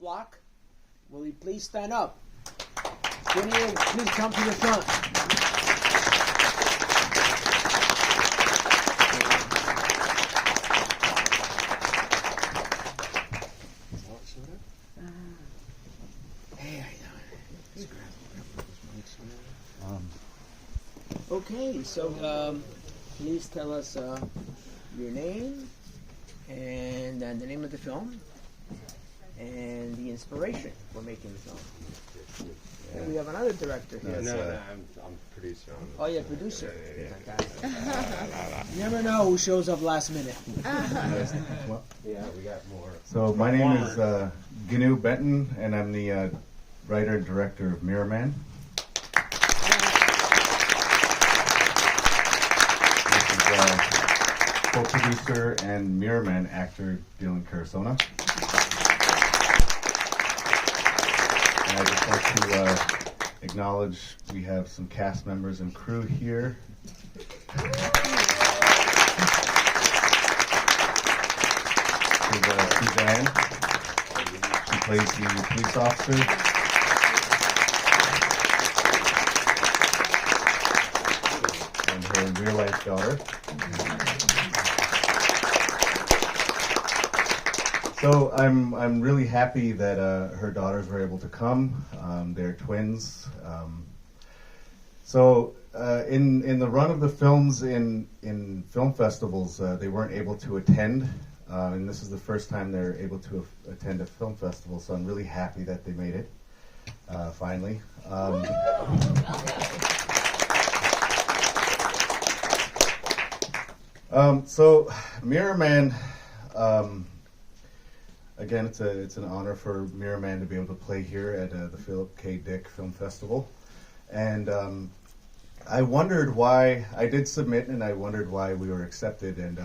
block. Will you please stand up? Ginew, please come to the front. Hey, how you doing? Okay, so please tell us your name and the name of the film and the inspiration for making the film. And we have another director here. I'm producer. Oh, yeah, producer. You never know who shows up last minute. Well, yeah, we got more. So my name is Ginew Benton, and I'm the writer and director of Mirror Man. This is co-producer and Mirror Man actor Dylan Carasona. And I just want to acknowledge we have some cast members and crew here. Suzanne. She plays the police officer. And her real-life daughter. So I'm really happy that her daughters were able to come. They're twins. In the run of the films in film festivals, they weren't able to attend. And this is the first time they're able to attend a film festival, so I'm really happy that they made it, finally. So, Mirror Man, again, it's an honor for Mirror Man to be able to play here at the Philip K. Dick Film Festival. And I wondered why, I did submit, and I wondered why we were accepted, and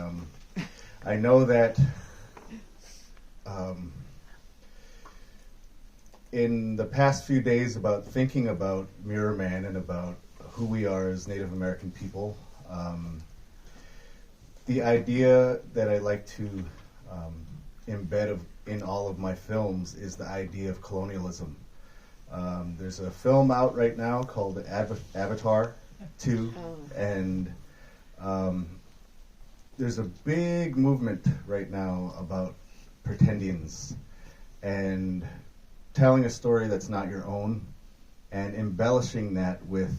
I know that in the past few days about thinking about Mirror Man and about who we are as Native American people, the idea that I like to embed in all of my films is the idea of colonialism. There's a film out right now called Avatar 2, and there's a big movement right now about pretendians and telling a story that's not your own and embellishing that with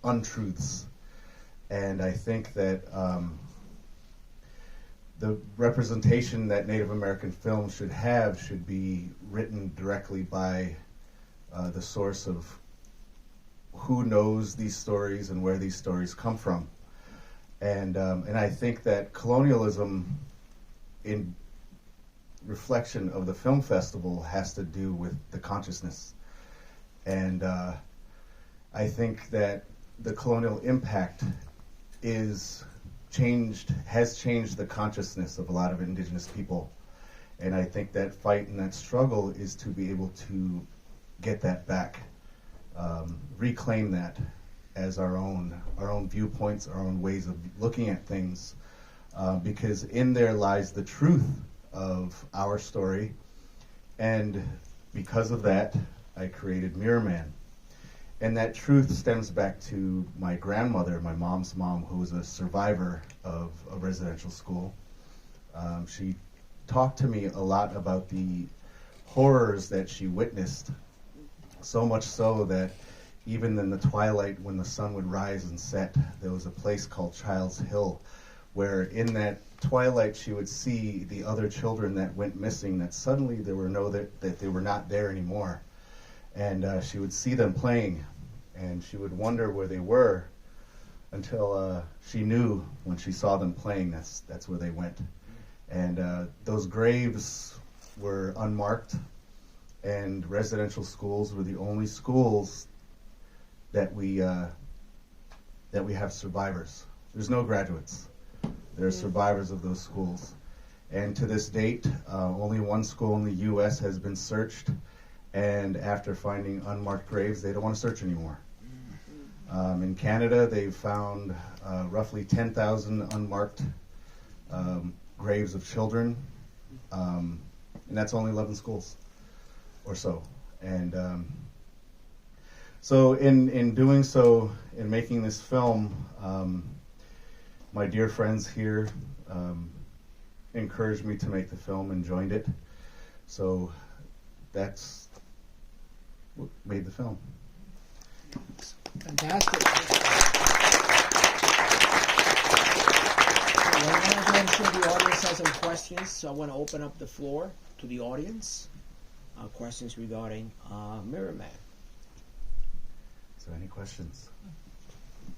untruths. And I think that the representation that Native American films should be written directly by the source of who knows these stories and where these stories come from. And I think that colonialism, in reflection of the film festival, has to do with the consciousness. And I think that the colonial impact has changed the consciousness of a lot of indigenous people. And I think that fight and that struggle is to be able to get that back, reclaim that as our own viewpoints, our own ways of looking at things, because in there lies the truth of our story. And because of that, I created Mirror Man. And that truth stems back to my grandmother, my mom's mom, who was a survivor of a residential school. She talked to me a lot about the horrors that she witnessed, so much so that even in the twilight, when the sun would rise and set, there was a place called Child's Hill, where in that twilight she would see the other children that went missing, that suddenly that they were not there anymore. And she would see them playing, and she would wonder where they were until she knew when she saw them playing, that's where they went. And those graves were unmarked, and residential schools were the only schools that we have survivors. There's no graduates. There are survivors of those schools. And to this date, only one school in the U.S. has been searched, and after finding unmarked graves, they don't want to search anymore. In Canada, they've found roughly 10,000 unmarked graves of children, and that's only 11 schools. or so. And so in doing so, in making this film, my dear friends here encouraged me to make the film and joined it. So that's what made the film. Fantastic. Well, I'm sure the audience has some questions, so I want to open up the floor to the audience. Questions regarding Mirror Man. Is there any questions?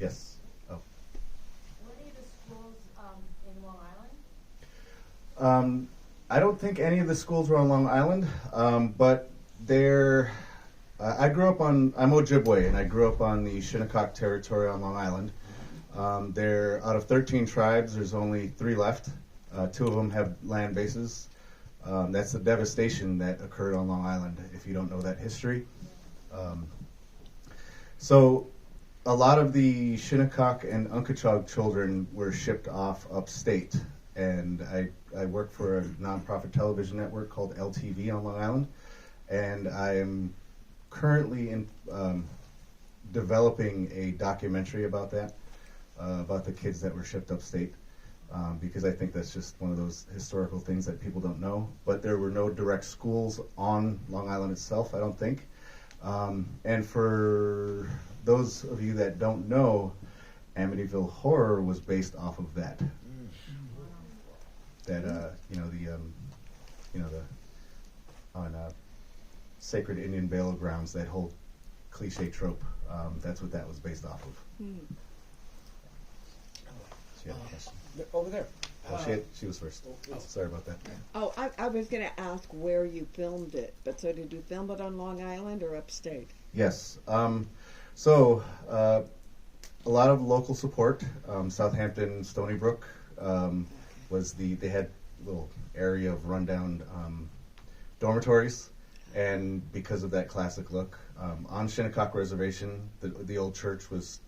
Yes. Oh. Were any of the schools in Long Island? I don't think any of the schools were on Long Island, but they're. I grew up on. I'm Ojibwe, and I grew up on the Shinnecock territory on Long Island. There, out of 13 tribes, there's only 3 left. 2 of them have land bases. That's the devastation that occurred on Long Island, if you don't know that history. So a lot of the Shinnecock and Unkachog children were shipped off upstate. And I work for a nonprofit television network called LTV on Long Island. And I am currently developing a documentary about that, about the kids that were shipped upstate. Because I think that's just one of those historical things that people don't know. But there were no direct schools on Long Island itself, I don't think. And for those of you that don't know, Amityville Horror was based off of that. That on sacred Indian burial grounds, that whole cliche trope. That's what that was based off of. She had a question. Over there. Oh, she was first. Sorry about that. Oh, I was going to ask where you filmed it, but so did you film it on Long Island or upstate? Yes. So a lot of local support. Southampton, Stony Brook they had a little area of rundown dormitories, and because of that classic look, on Shinnecock Reservation, the old church was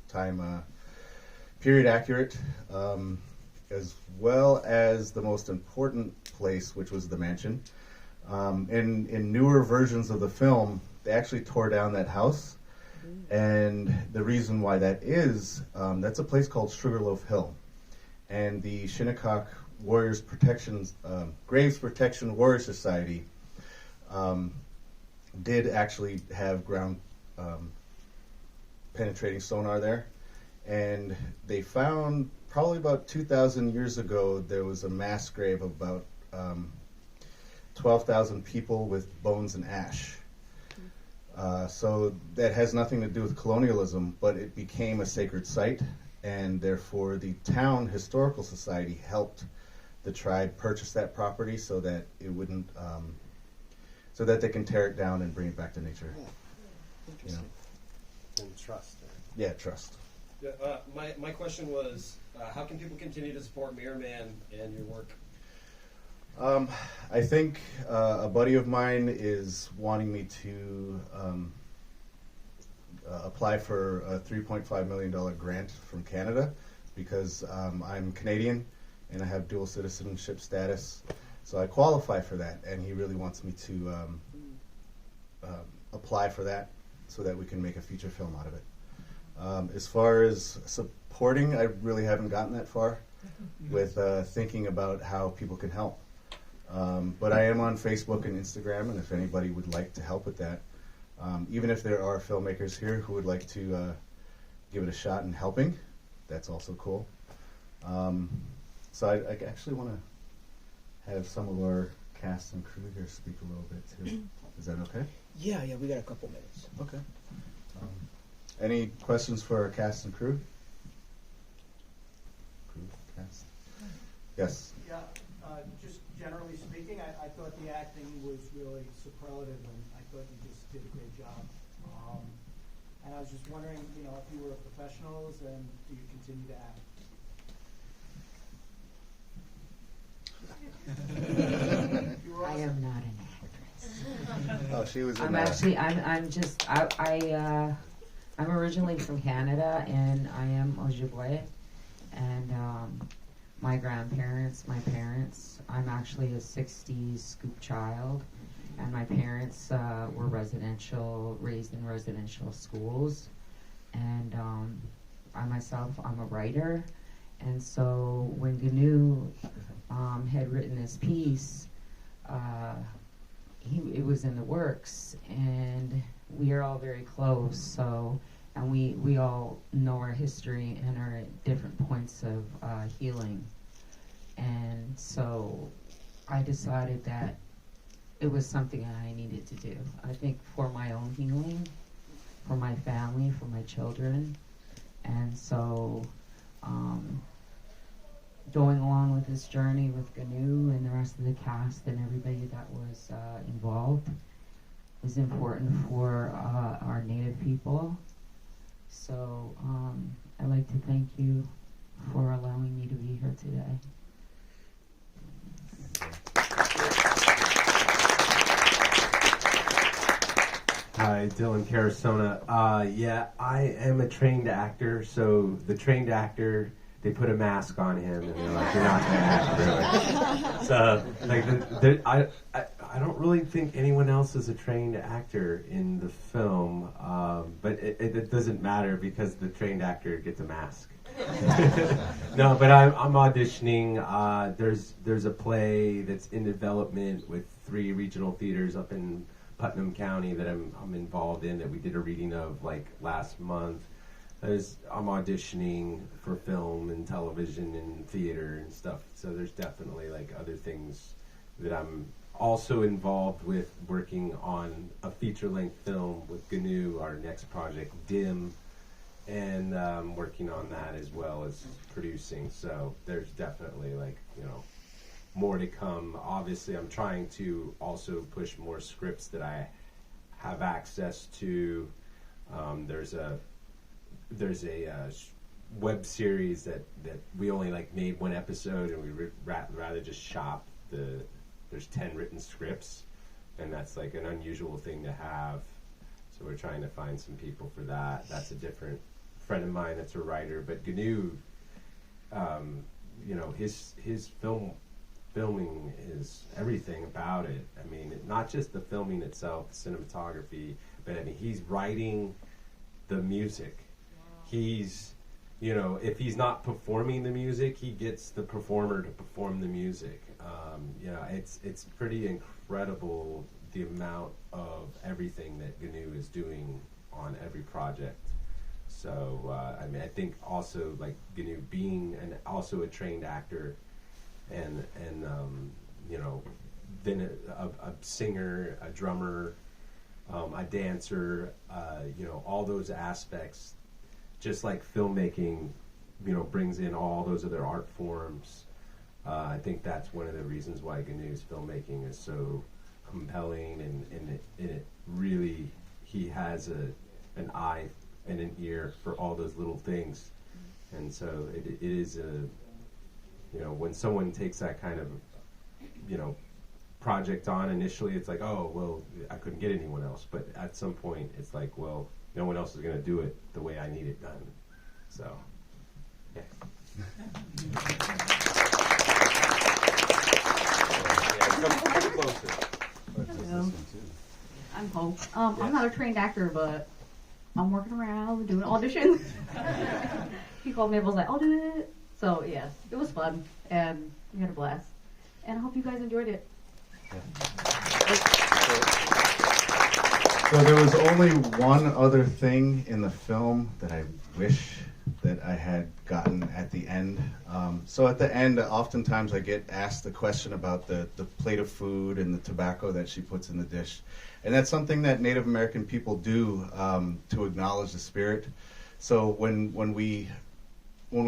period accurate, as well as the most important place, which was the mansion. In newer versions of the film, they actually tore down that house, and the reason why that is, that's a place called Sugarloaf Hill, and the Shinnecock Warriors Graves Protection Warrior Society did actually have ground penetrating sonar there. And they found probably about 2,000 years ago, there was a mass grave of about 12,000 people with bones and ash. So that has nothing to do with colonialism, but it became a sacred site, and therefore the town historical society helped the tribe purchase that property so that it wouldn't, so that they can tear it down and bring it back to nature. Interesting. And trust. Yeah, trust. Yeah, my question was, how can people continue to support Mirror Man and your work? I think a buddy of mine is wanting me to apply for a $3.5 million grant from Canada because I'm Canadian and I have dual citizenship status. So I qualify for that, and he really wants me to apply for that so that we can make a feature film out of it. As far as supporting, I really haven't gotten that far with thinking about how people can help. But I am on Facebook and Instagram, and if anybody would like to help with that, even if there are filmmakers here who would like to give it a shot in helping, that's also cool. So I actually want to have some of our cast and crew here speak a little bit too. Is that okay? Yeah, we got a couple minutes. Okay. Any questions for our cast and crew? Cast? Yes. Yeah, just generally speaking, I thought the acting was really superlative, and I thought you just did a great job. And I was just wondering, if you were professionals, and do you continue to act? I am not an actress. Oh, she was in I'm actually, I'm just, I'm originally from Canada, and I am Ojibwe, and my grandparents, my parents, I'm actually a 60s scoop child, and my parents were raised in residential schools, and I myself, I'm a writer, and so when Ginew had written this piece, it was in the works, and we are all very close, so, and we all know our history and are at different points of healing, and so I decided that it was something that I needed to do. I think for my own healing, for my family, for my children, and so going along with this journey with Ginew and the rest of the cast and everybody that was involved is important for our Native people. So I'd like to thank you for allowing me to be here today. Hi, Dylan Carasona. Yeah, I am a trained actor, so the trained actor, they put a mask on him and they're like, you're not gonna act really. So, like, I don't really think anyone else is a trained actor in the film, but it doesn't matter because the trained actor gets a mask. No, but I'm auditioning. There's a play that's in development with 3 regional theaters up in Putnam County that I'm involved in, that we did a reading of like last month. I'm auditioning for film and television and theater and stuff, so there's definitely like other things that I'm also involved with, working on a feature-length film with Ginew, our next project, Dim, and working on that as well as producing, so there's definitely like, you know, more to come. Obviously, I'm trying to also push more scripts that I have access to. There's a web series that we only like made 1 episode, and we rather just shop there's 10 written scripts, and that's like an unusual thing to have. So we're trying to find some people for that. That's a different friend of mine that's a writer, but Ginew, you know, his filming is everything about it. I mean, not just the filming itself, the cinematography, but I mean, he's writing the music. He's, you know, if he's not performing the music, he gets the performer to perform the music. You know, it's pretty incredible the amount of everything that Ginew is doing on every project. So, I mean, I think also like Ginew being also a trained actor, and you know, then a singer, a drummer, a dancer, you know, all those aspects, just like filmmaking, you know, brings in all those other art forms. I think that's one of the reasons why Ginew's filmmaking is so compelling, and it really, he has an eye and an ear for all those little things, and so it is a, you know, when someone takes that kind of, you know, project on, initially it's like, oh, well, I couldn't get anyone else. But at some point, it's like, well, no one else is going to do it the way I need it done. So, yeah. Come closer. Hello. I'm Hope. I'm not a trained actor, but I'm working around doing auditions. He called me and was like, I'll do it. So, yes, it was fun, and we had a blast. And I hope you guys enjoyed it. So there was only one other thing in the film that I wish that I had gotten at the end. So at the end, oftentimes I get asked the question about the plate of food and the tobacco that she puts in the dish. And that's something that Native American people do to acknowledge the spirit. So when we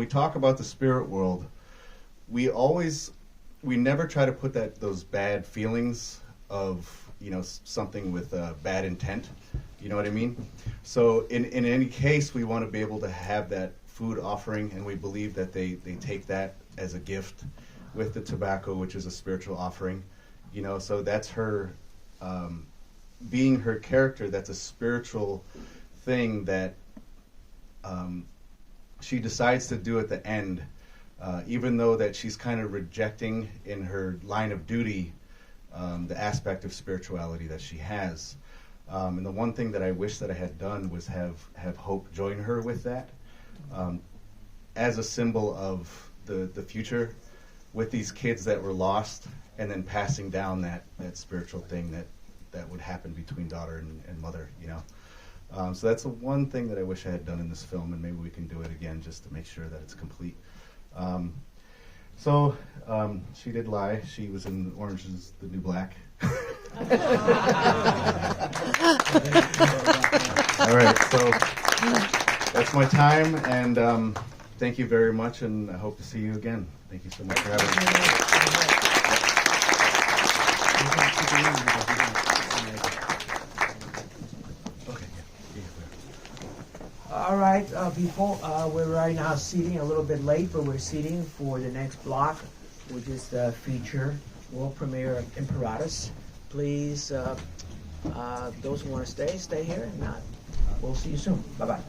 talk about the spirit world, we never try to put those bad feelings of, you know, something with bad intent. You know what I mean? So in any case, we want to be able to have that food offering, and we believe that they take that as a gift with the tobacco, which is a spiritual offering. You know, so that's her, being her character, that's a spiritual thing that she decides to do at the end, even though that she's kind of rejecting in her line of duty the aspect of spirituality that she has. And the one thing that I wish that I had done was have Hope join her with that, as a symbol of the future with these kids that were lost, and then passing down that spiritual thing that would happen between daughter and mother, you know. So that's the one thing that I wish I had done in this film, and maybe we can do it again just to make sure that it's complete. So she did lie. She was in Orange is the New Black. All right, so that's my time, and thank you very much, and I hope to see you again. Thank you so much for having me. All right, people, we're right now seating a little bit late, but we're seating for the next block, which is the feature world premiere of Imperatus. Please, those who want to stay here. If not, we'll see you soon. Bye-bye.